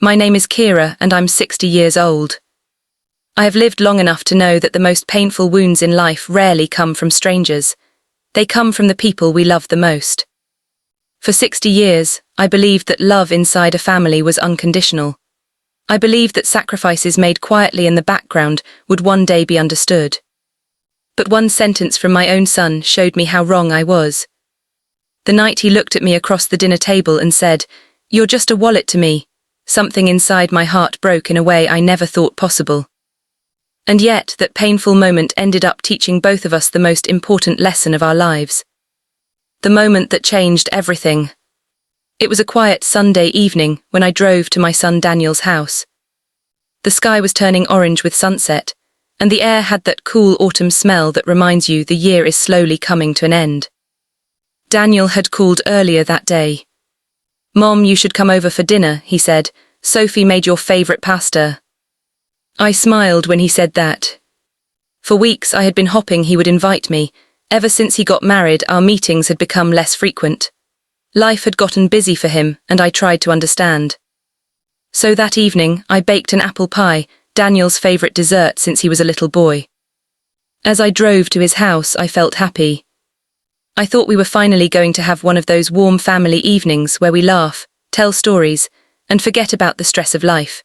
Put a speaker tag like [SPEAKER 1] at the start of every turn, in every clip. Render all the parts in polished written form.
[SPEAKER 1] My name is Kira and I'm 60 years old. I have lived long enough to know that the most painful wounds in life rarely come from strangers. They come from the people we love the most. For 60 years, I believed that love inside a family was unconditional. I believed that sacrifices made quietly in the background would one day be understood. But one sentence from my own son showed me how wrong I was. The night he looked at me across the dinner table and said, "You're just a wallet to me," something inside my heart broke in a way I never thought possible. And yet, that painful moment ended up teaching both of us the most important lesson of our lives. The moment that changed everything. It was a quiet Sunday evening when I drove to my son Daniel's house. The sky was turning orange with sunset, and the air had that cool autumn smell that reminds you the year is slowly coming to an end. Daniel had called earlier that day. "Mom, you should come over for dinner," he said. "Sophie made your favorite pasta." I smiled when he said that. For weeks I had been hoping he would invite me. Ever since he got married, our meetings had become less frequent. Life had gotten busy for him, and I tried to understand. So that evening, I baked an apple pie, Daniel's favorite dessert since he was a little boy. As I drove to his house, I felt happy. I thought we were finally going to have one of those warm family evenings where we laugh, tell stories, and forget about the stress of life.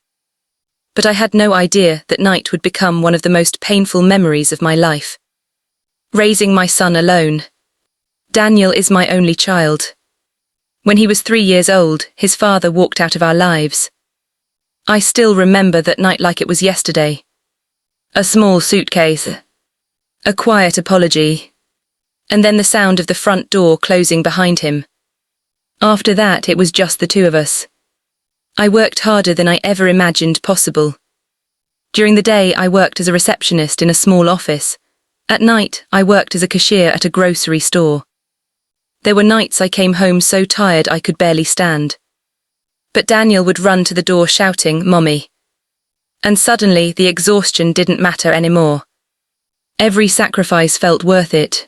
[SPEAKER 1] But I had no idea that night would become one of the most painful memories of my life. Raising my son alone. Daniel is my only child. When he was 3 years old, his father walked out of our lives. I still remember that night like it was yesterday. A small suitcase. A quiet apology. And then the sound of the front door closing behind him. After that, it was just the two of us. I worked harder than I ever imagined possible. During the day, I worked as a receptionist in a small office. At night, I worked as a cashier at a grocery store. There were nights I came home so tired I could barely stand. But Daniel would run to the door shouting, "Mommy." And suddenly, the exhaustion didn't matter anymore. Every sacrifice felt worth it.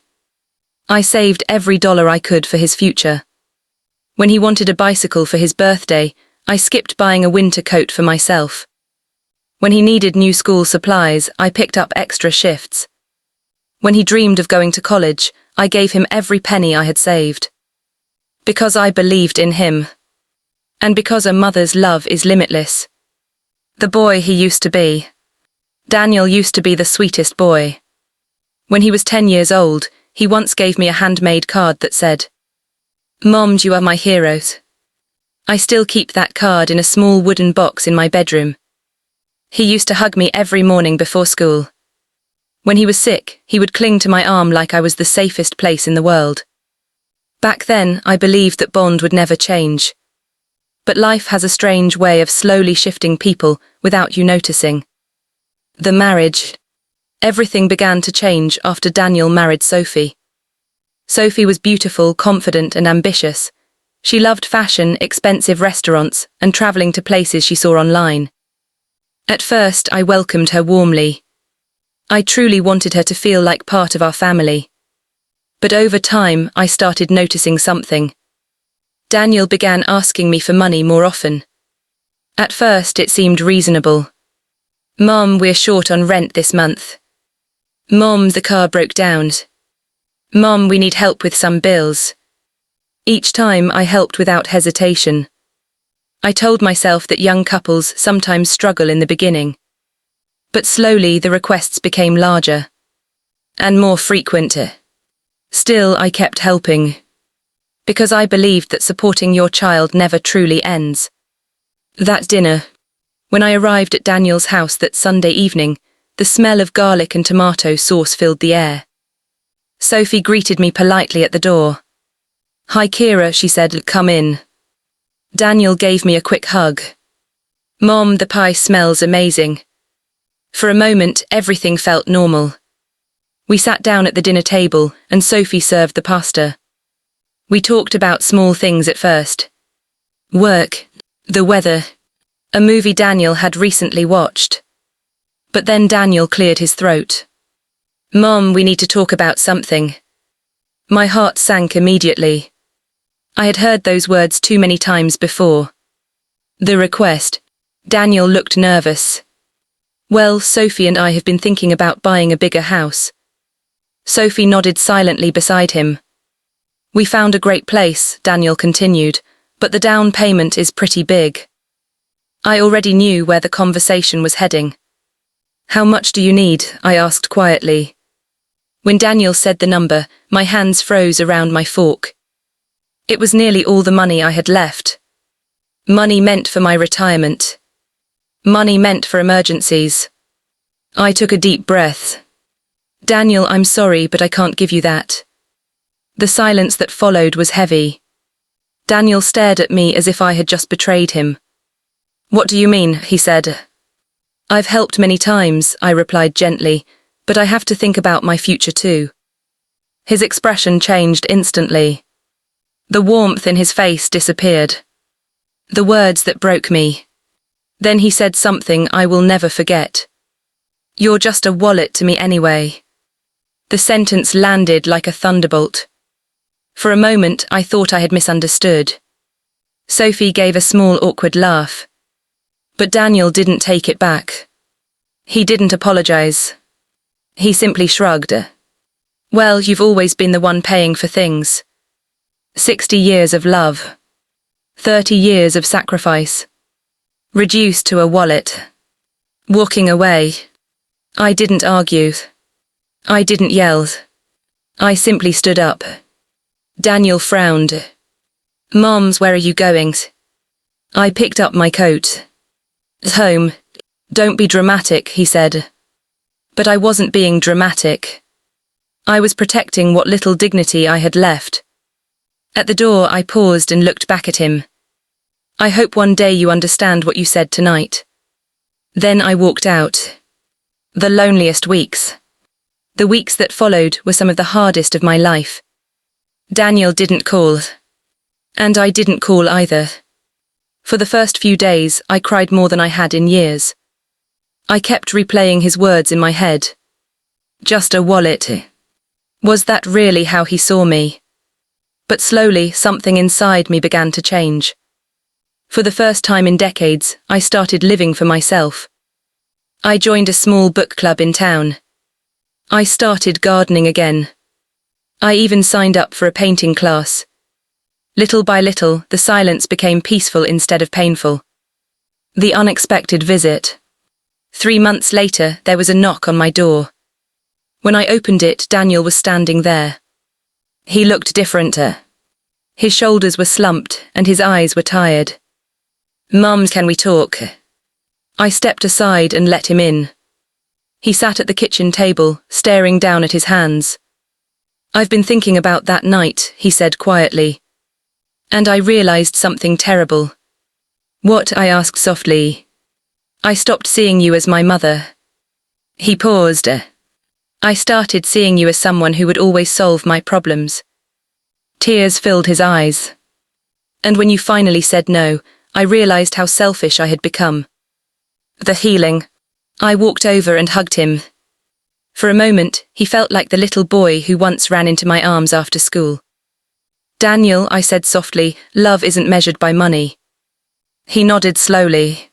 [SPEAKER 1] I saved every dollar I could for his future. When he wanted a bicycle for his birthday, I skipped buying a winter coat for myself. When he needed new school supplies, I picked up extra shifts. When he dreamed of going to college, I gave him every penny I had saved. Because I believed in him. And because a mother's love is limitless. The boy he used to be. Daniel used to be the sweetest boy. When he was 10 years old, he once gave me a handmade card that said, "Mom, you are my heroes." I still keep that card in a small wooden box in my bedroom. He used to hug me every morning before school. When he was sick, he would cling to my arm like I was the safest place in the world. Back then, I believed that bond would never change. But life has a strange way of slowly shifting people without you noticing. The marriage. Everything began to change after Daniel married Sophie. Sophie was beautiful, confident, and ambitious. She loved fashion, expensive restaurants, and traveling to places she saw online. At first, I welcomed her warmly. I truly wanted her to feel like part of our family. But over time, I started noticing something. Daniel began asking me for money more often. At first, it seemed reasonable. "Mom, we're short on rent this month." "Mom, the car broke down." "Mom, we need help with some bills." Each time I helped without hesitation. I told myself that young couples sometimes struggle in the beginning. But slowly the requests became larger. And more frequent. Still, I kept helping. Because I believed that supporting your child never truly ends. That dinner. When I arrived at Daniel's house that Sunday evening, the smell of garlic and tomato sauce filled the air. Sophie greeted me politely at the door. "Hi Kira," she said, "come in." Daniel gave me a quick hug. "Mom, the pie smells amazing." For a moment, everything felt normal. We sat down at the dinner table, and Sophie served the pasta. We talked about small things at first. Work, the weather, a movie Daniel had recently watched. But then Daniel cleared his throat. "Mom, we need to talk about something." My heart sank immediately. I had heard those words too many times before. The request, Daniel looked nervous. Well, Sophie and I have been thinking about buying a bigger house. Sophie nodded silently beside him. We found a great place, Daniel continued, but the down payment is pretty big. I already knew where the conversation was heading. How much do you need? I asked quietly. When Daniel said the number, my hands froze around my fork. It was nearly all the money I had left. Money meant for my retirement. Money meant for emergencies. I took a deep breath. Daniel, I'm sorry, but I can't give you that. The silence that followed was heavy. Daniel stared at me as if I had just betrayed him. What do you mean? He said. I've helped many times, I replied gently, but I have to think about my future too. His expression changed instantly. The warmth in his face disappeared. The words that broke me. Then he said something I will never forget. You're just a wallet to me anyway. The sentence landed like a thunderbolt. For a moment, I thought I had misunderstood. Sophie gave a small awkward laugh. But Daniel didn't take it back. He didn't apologize. He simply shrugged. Well, you've always been the one paying for things. 60 years of love. 30 years of sacrifice. Reduced to a wallet. Walking away. I didn't argue. I didn't yell. I simply stood up. Daniel frowned. Moms, where are you going? I picked up my coat. Home. Don't be dramatic, he said. But I wasn't being dramatic. I was protecting what little dignity I had left. At the door, I paused and looked back at him. I hope one day you understand what you said tonight. Then I walked out. The loneliest weeks. The weeks that followed were some of the hardest of my life. Daniel didn't call. And I didn't call either. For the first few days, I cried more than I had in years. I kept replaying his words in my head. Just a wallet. Was that really how he saw me? But slowly, something inside me began to change. For the first time in decades, I started living for myself. I joined a small book club in town. I started gardening again. I even signed up for a painting class. Little by little, the silence became peaceful instead of painful. The unexpected visit. 3 months later, there was a knock on my door. When I opened it, Daniel was standing there. He looked different. His shoulders were slumped and his eyes were tired. Mum, can we talk? I stepped aside and let him in. He sat at the kitchen table, staring down at his hands. I've been thinking about that night, he said quietly. And I realized something terrible. What? I asked softly. I stopped seeing you as my mother. He paused. I started seeing you as someone who would always solve my problems. Tears filled his eyes. And when you finally said no, I realized how selfish I had become. The healing. I walked over and hugged him. For a moment, he felt like the little boy who once ran into my arms after school. Daniel, I said softly, love isn't measured by money. He nodded slowly.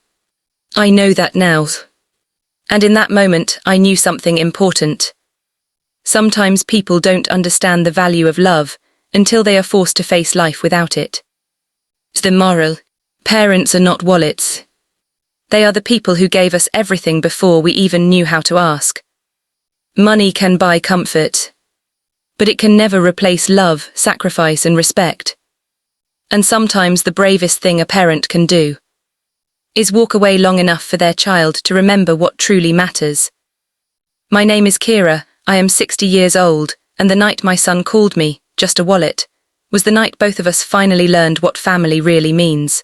[SPEAKER 1] I know that now. And in that moment, I knew something important. Sometimes people don't understand the value of love until they are forced to face life without it. The moral. Parents are not wallets. They are the people who gave us everything before we even knew how to ask. Money can buy comfort, but it can never replace love, sacrifice, and respect. And sometimes the bravest thing a parent can do is walk away long enough for their child to remember what truly matters. My name is Kira, I am 60 years old, and the night my son called me, just a wallet, was the night both of us finally learned what family really means.